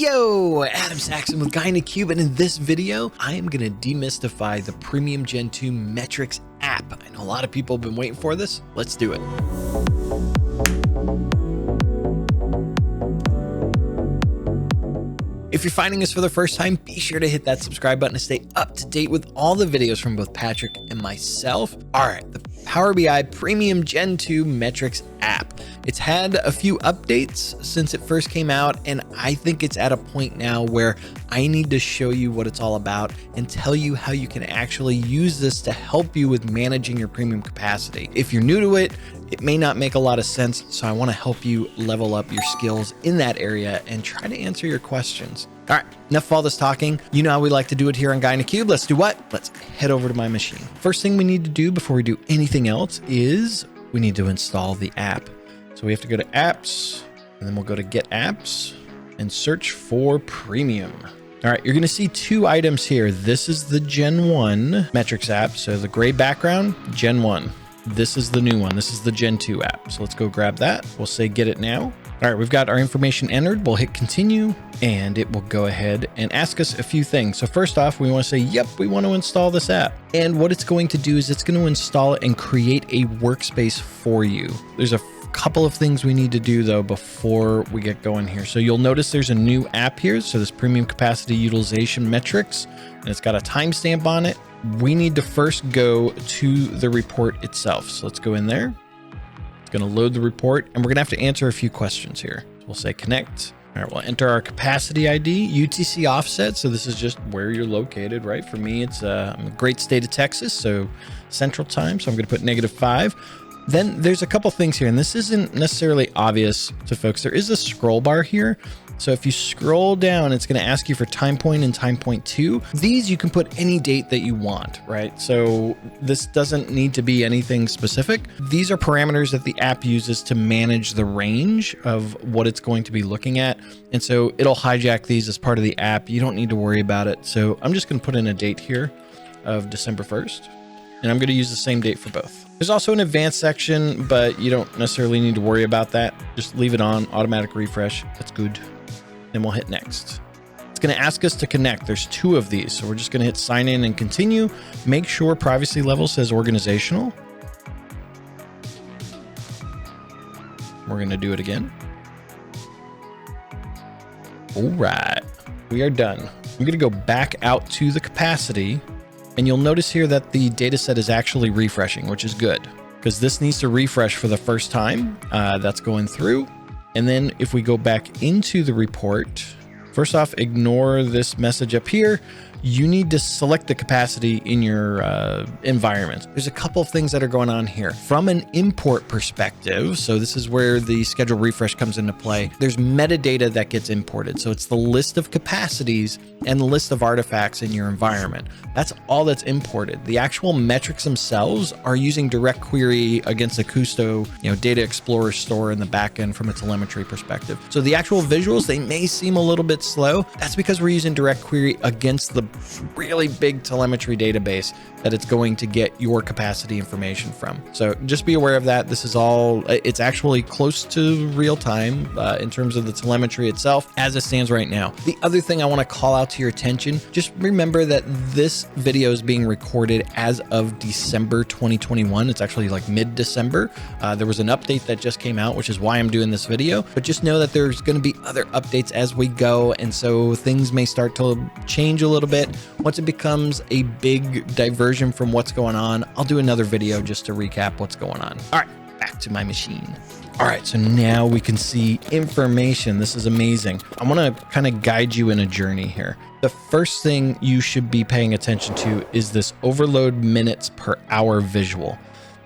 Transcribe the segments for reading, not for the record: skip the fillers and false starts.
Yo, Adam Saxon with Gen2, and in this video, I am going to demystify the premium Gen 2 metrics app. I know a lot of people have been waiting for this. Let's do it. If you're finding us for the first time, be sure to hit that subscribe button to stay up to date with all the videos from both Patrick and myself. All right, the Power BI Premium Gen 2 Metrics app. It's had a few updates since it first came out, and I think it's at a point now where I need to show you what it's all about and tell you how you can actually use this to help you with managing your premium capacity. If you're new to it, it may not make a lot of sense, so I want to help you level up your skills in that area and try to answer your questions. All right, enough of all this talking. You know how we like to do it here on Gen2. Let's do what? Let's head over to my machine. First thing we need to do before we do anything else is we need to install the app. So we have to go to apps, and then we'll go to get apps and search for premium. All right, you're going to see two items here. This is the Gen 1 metrics app. So the gray background, Gen 1. This is the new one. This is the Gen 2 app. So let's go grab that. We'll say get it now. All right, we've got our information entered. We'll hit continue, and it will go ahead and ask us a few things. So first off, we want to say, yep, we want to install this app. And what it's going to do is it's going to install it and create a workspace for you. There's a couple of things we need to do though before we get going here. So you'll notice there's a new app here. So this premium capacity utilization metrics, and it's got a timestamp on it. We need to first go to the report itself. So let's go in there. It's going to load the report, and we're going to have to answer a few questions here. So we'll say connect. All right, we'll enter our capacity ID, UTC offset. So this is just where you're located, right? For me, it's I'm in the great state of Texas, so Central Time. So I'm going to put -5. Then there's a couple things here, and this isn't necessarily obvious to folks. There is a scroll bar here. So if you scroll down, it's going to ask you for time point and time point 2. These you can put any date that you want, right? So this doesn't need to be anything specific. These are parameters that the app uses to manage the range of what it's going to be looking at. And so it'll hijack these as part of the app. You don't need to worry about it. So I'm just going to put in a date here of December 1st, and I'm going to use the same date for both. There's also an advanced section, but you don't necessarily need to worry about that. Just leave it on, automatic refresh. That's good. Then we'll hit next. It's going to ask us to connect. There's 2 of these. So we're just going to hit sign in and continue. Make sure privacy level says organizational. We're going to do it again. All right, we are done. I'm going to go back out to the capacity, and you'll notice here that the data set is actually refreshing, which is good because this needs to refresh for the first time. That's going through. And then if we go back into the report, first off, ignore this message up here. You need to select the capacity in your environment. There's a couple of things that are going on here. From an import perspective, so this is where the schedule refresh comes into play, there's metadata that gets imported. So it's the list of capacities and the list of artifacts in your environment. That's all that's imported. The actual metrics themselves are using direct query against the Custo, Data Explorer store in the backend from a telemetry perspective. So the actual visuals, they may seem a little bit slow. That's because we're using direct query against the really big telemetry database that it's going to get your capacity information from. So just be aware of that. This is all, it's actually close to real time in terms of the telemetry itself as it stands right now. The other thing I want to call out to your attention, just remember that this video is being recorded as of December 2021. It's actually like mid-December. There was an update that just came out, which is why I'm doing this video, but just know that there's going to be other updates as we go. And so things may start to change a little bit. Once it becomes a big diversion from what's going on, I'll do another video just to recap what's going on. All right, back to my machine. All right, so now we can see information. This is amazing. I want to kind of guide you in a journey here. The first thing you should be paying attention to is this overload minutes per hour visual.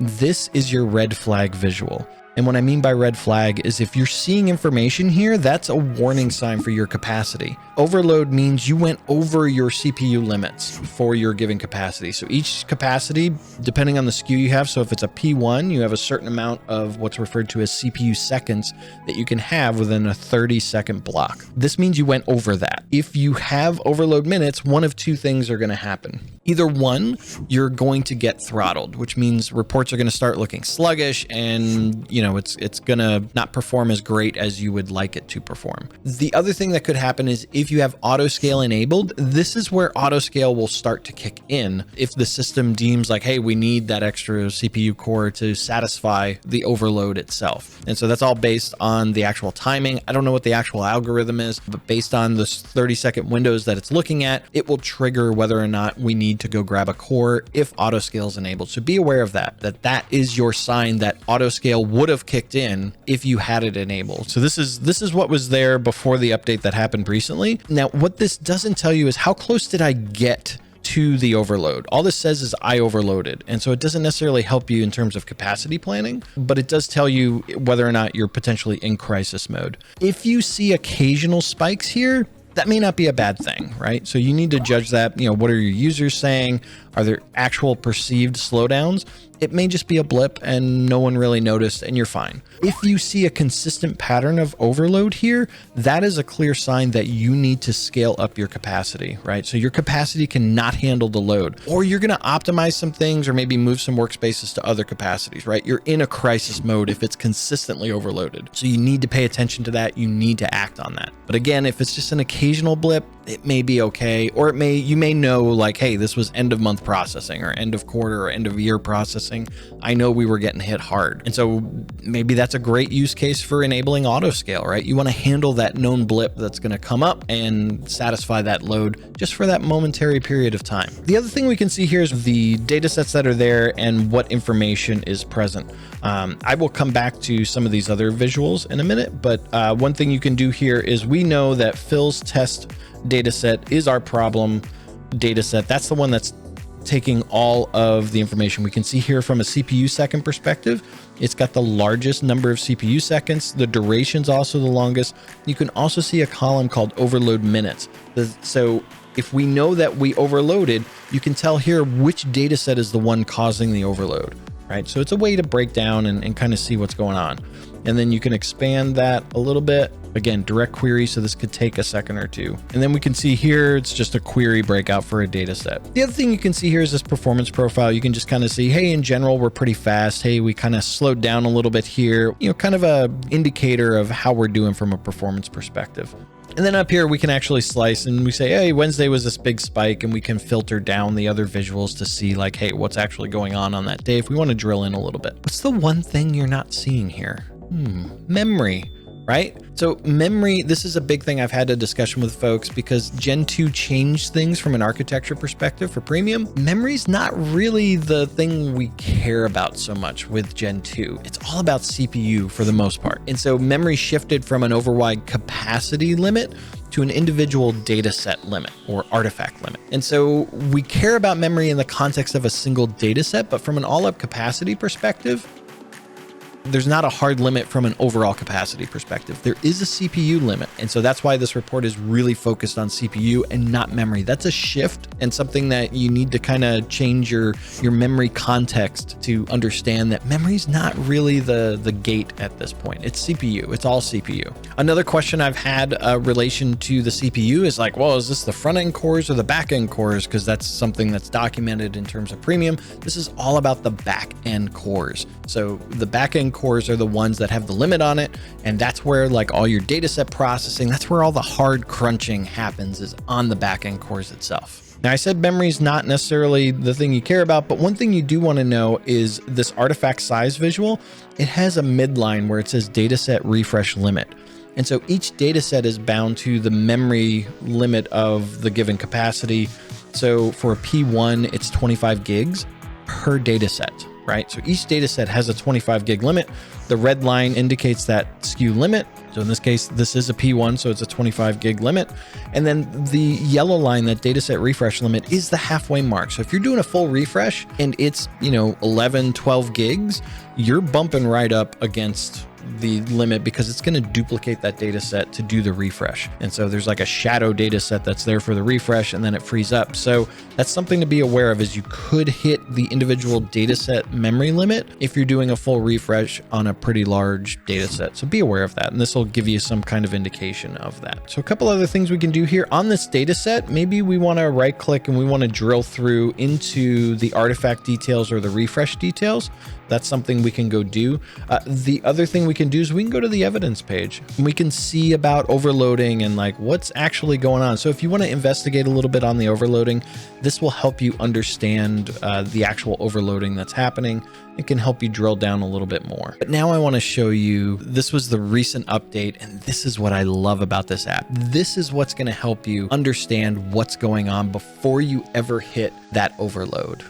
This is your red flag visual. And what I mean by red flag is if you're seeing information here, that's a warning sign for your capacity. Overload means you went over your CPU limits for your given capacity. So each capacity, depending on the SKU you have, so if it's a P1, you have a certain amount of what's referred to as CPU seconds that you can have within a 30-second block. This means you went over that. If you have overload minutes, one of 2 things are going to happen. Either one, you're going to get throttled, which means reports are going to start looking sluggish and, it's going to not perform as great as you would like it to perform. The other thing that could happen is if you have Autoscale enabled, this is where Autoscale will start to kick in if the system deems like, hey, we need that extra CPU core to satisfy the overload itself. And so that's all based on the actual timing. I don't know what the actual algorithm is, but based on the 30-second windows that it's looking at, it will trigger whether or not we need to go grab a core if Autoscale is enabled. So be aware of that is your sign that Autoscale would have kicked in if you had it enabled. So this is what was there before the update that happened recently. Now, what this doesn't tell you is how close did I get to the overload. All this says is I overloaded. And so it doesn't necessarily help you in terms of capacity planning, but it does tell you whether or not you're potentially in crisis mode. If you see occasional spikes here, that may not be a bad thing, right? So you need to judge that, what are your users saying? Are there actual perceived slowdowns? It may just be a blip and no one really noticed and you're fine. If you see a consistent pattern of overload here, that is a clear sign that you need to scale up your capacity, right? So your capacity cannot handle the load, or you're going to optimize some things or maybe move some workspaces to other capacities, right? You're in a crisis mode if it's consistently overloaded. So you need to pay attention to that. You need to act on that. But again, if it's just an occasional blip, it may be okay, or you may know like, hey, this was end of month processing or end of quarter or end of year processing. I know we were getting hit hard. And so maybe that's a great use case for enabling Autoscale, right? You want to handle that known blip that's going to come up and satisfy that load just for that momentary period of time. The other thing we can see here is the data sets that are there and what information is present. I will come back to some of these other visuals in a minute, but one thing you can do here is we know that Phil's test data set is our problem data set. That's the one that's taking all of the information. We can see here from a CPU second perspective, it's got the largest number of CPU seconds. The duration's also the longest. You can also see a column called overload minutes. So if we know that we overloaded, you can tell here which data set is the one causing the overload, right? So it's a way to break down and kind of see what's going on. And then you can expand that a little bit. Again, direct query, so this could take a second or two. And then we can see here, it's just a query breakout for a data set. The other thing you can see here is this performance profile. You can just kind of see, hey, in general, we're pretty fast. Hey, we kind of slowed down a little bit here. Kind of a indicator of how we're doing from a performance perspective. And then up here, we can actually slice and we say, hey, Wednesday was this big spike, and we can filter down the other visuals to see like, hey, what's actually going on that day if we want to drill in a little bit. What's the one thing you're not seeing here? Memory. Right? So memory, this is a big thing I've had a discussion with folks because Gen 2 changed things from an architecture perspective for premium. Memory's not really the thing we care about so much with Gen 2. It's all about CPU for the most part. And so memory shifted from an override capacity limit to an individual data set limit or artifact limit. And so we care about memory in the context of a single data set, but from an all-up capacity perspective, there's not a hard limit from an overall capacity perspective. There is a CPU limit. And so that's why this report is really focused on CPU and not memory. That's a shift and something that you need to kind of change your memory context to understand that memory is not really the gate at this point. It's CPU. It's all CPU. Another question I've had relation to the CPU is like, well, is this the front end cores or the back end cores? Because that's something that's documented in terms of premium. This is all about the back end cores. So the back end cores are the ones that have the limit on it. And that's where like all your data set processing, that's where all the hard crunching happens, is on the back end cores itself. Now I said memory is not necessarily the thing you care about, but one thing you do want to know is this artifact size visual. It has a midline where it says dataset refresh limit. And so each data set is bound to the memory limit of the given capacity. So for a P1, it's 25 gigs per data set, right? So each data set has a 25 gig limit. The red line indicates that SKU limit. So in this case, this is a P1, so it's a 25 gig limit. And then the yellow line, that dataset refresh limit, is the halfway mark. So if you're doing a full refresh and it's, 11, 12 gigs, you're bumping right up against the limit because it's going to duplicate that data set to do the refresh. And so there's like a shadow data set that's there for the refresh, and then it frees up. So that's something to be aware of, is you could hit the individual data set memory limit if you're doing a full refresh on a pretty large data set. So be aware of that. And this will give you some kind of indication of that. So a couple other things we can do here on this data set. Maybe we want to right click and we want to drill through into the artifact details or the refresh details. That's something we can go do. The other thing we can do is we can go to the evidence page and we can see about overloading and like what's actually going on. So if you want to investigate a little bit on the overloading, this will help you understand the actual overloading that's happening. It can help you drill down a little bit more. But now I want to show you, this was the recent update, and this is what I love about this app. This is what's going to help you understand what's going on before you ever hit that overload.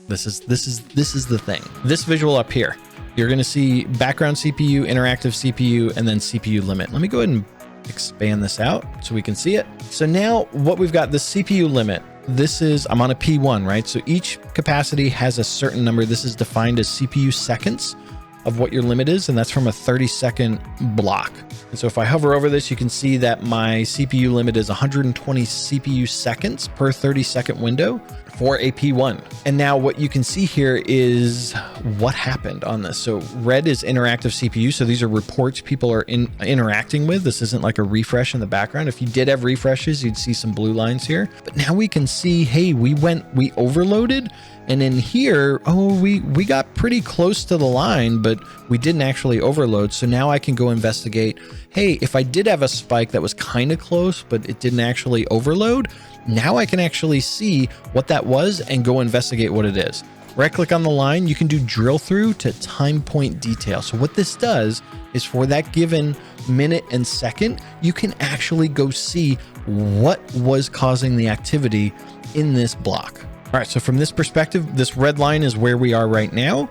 This is the thing. This visual up here, you're going to see background CPU, interactive CPU, and then CPU limit. Let me go ahead and expand this out so we can see it. So now what we've got, the CPU limit, this is, I'm on a P1, right? So each capacity has a certain number. This is defined as CPU seconds of what your limit is, and that's from a 30-second block. And so if I hover over this, you can see that my CPU limit is 120 CPU seconds per 30-second window for a P1. And now what you can see here is what happened on this. So red is interactive CPU. So these are reports people are interacting with. This isn't like a refresh in the background. If you did have refreshes, you'd see some blue lines here. But now we can see, hey, we overloaded. And in here, oh, we got pretty close to the line, but we didn't actually overload. So now I can go investigate, hey, if I did have a spike that was kind of close, but it didn't actually overload, now I can actually see what that was and go investigate what it is. Right click on the line, you can do drill through to time point detail. So what this does is for that given minute and second, you can actually go see what was causing the activity in this block. All right, so from this perspective, this red line is where we are right now.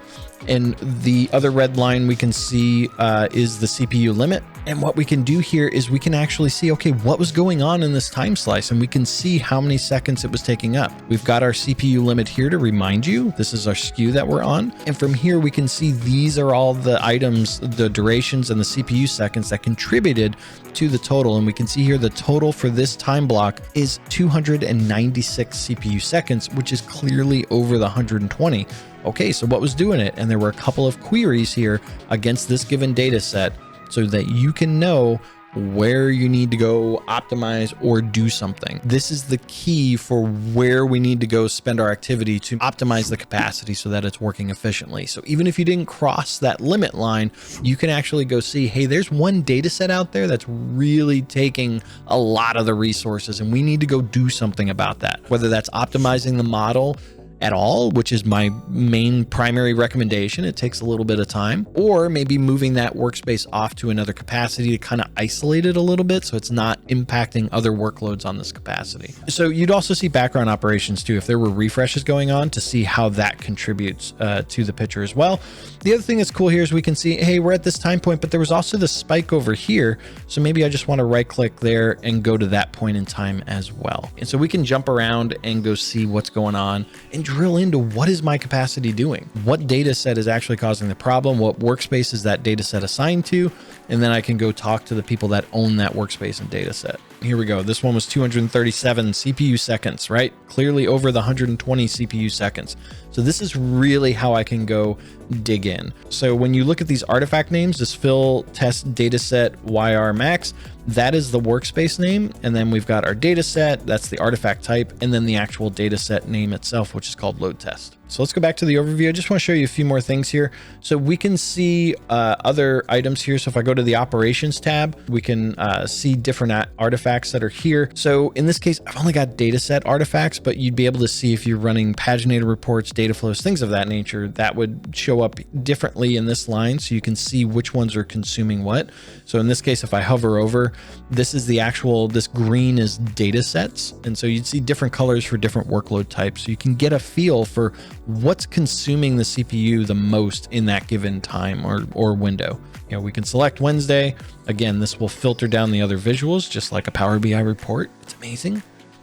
And the other red line we can see is the CPU limit. And what we can do here is we can actually see, okay, what was going on in this time slice? And we can see how many seconds it was taking up. We've got our CPU limit here to remind you. This is our SKU that we're on. And from here, we can see these are all the items, the durations and the CPU seconds that contributed to the total. And we can see here the total for this time block is 296 CPU seconds, which is clearly over the 120. Okay, so what was doing it? And there were a couple of queries here against this given data set so that you can know where you need to go optimize or do something. This is the key for where we need to go spend our activity to optimize the capacity so that it's working efficiently. So even if you didn't cross that limit line, you can actually go see, hey, there's one data set out there that's really taking a lot of the resources and we need to go do something about that. Whether that's optimizing the model at all, which is my main primary recommendation. It takes a little bit of time, or maybe moving that workspace off to another capacity to kind of isolate it a little bit so it's not impacting other workloads on this capacity. So you'd also see background operations too, if there were refreshes going on, to see how that contributes to the picture as well. The other thing that's cool here is we can see, hey, we're at this time point, but there was also the spike over here. So maybe I just want to right click there and go to that point in time as well. And so we can jump around and go see what's going on and drill into what is my capacity doing? What data set is actually causing the problem? What workspace is that data set assigned to? And then I can go talk to the people that own that workspace and data set. Here we go. This one was 237 CPU seconds, right? Clearly over the 120 CPU seconds. So this is really how I can go dig in. So when you look at these artifact names, this fill test dataset YR max, that is the workspace name. And then we've got our data set, that's the artifact type, and then the actual data set name itself, which is called load test. So let's go back to the overview. I just want to show you a few more things here. So we can see other items here. So if I go to the operations tab, we can see different artifacts that are here. So in this case, I've only got data set artifacts, but you'd be able to see if you're running paginated reports, data flows, things of that nature, that would show up differently in this line. So you can see which ones are consuming what. So in this case, if I hover over, this is the actual, this green is data sets. And so you'd see different colors for different workload types. So you can get a feel for what's consuming the CPU the most in that given time or window. You know, we can select Wednesday. Again, this will filter down the other visuals, just like a Power BI report. It's amazing,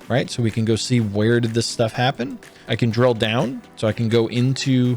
right? So we can go see where did this stuff happen. I can drill down, so I can go into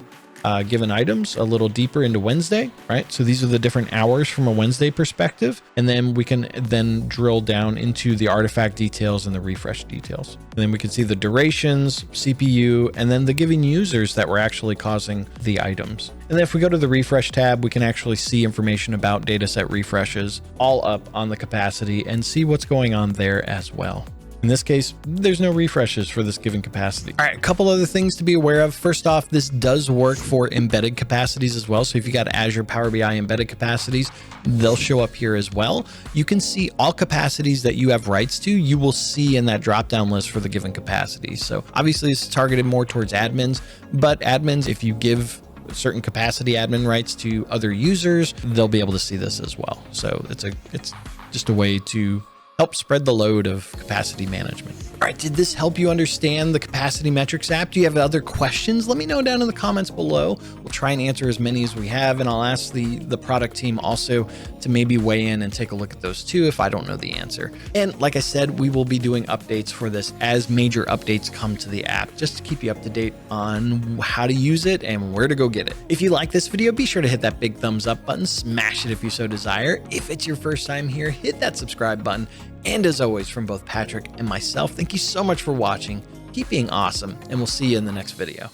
given items a little deeper into Wednesday, right? So these are the different hours from a Wednesday perspective. And then we can then drill down into the artifact details and the refresh details. And then we can see the durations, CPU, and then the given users that were actually causing the items. And then if we go to the refresh tab, we can actually see information about dataset refreshes all up on the capacity and see what's going on there as well. In this case, there's no refreshes for this given capacity. All right, a couple other things to be aware of. First off, this does work for embedded capacities as well. So if you got Azure Power BI embedded capacities, they'll show up here as well. You can see all capacities that you have rights to, you will see in that drop-down list for the given capacity. So obviously it's targeted more towards admins, but admins, if you give certain capacity admin rights to other users, they'll be able to see this as well. So it's just a way to help spread the load of capacity management. All right, did this help you understand the capacity metrics app? Do you have other questions? Let me know down in the comments below. We'll try and answer as many as we have, and I'll ask the product team also to maybe weigh in and take a look at those too if I don't know the answer. And like I said, we will be doing updates for this as major updates come to the app, just to keep you up to date on how to use it and where to go get it. If you like this video, be sure to hit that big thumbs up button, smash it if you so desire. If it's your first time here, hit that subscribe button. And as always, from both Patrick and myself, thank you so much for watching. Keep being awesome, and we'll see you in the next video.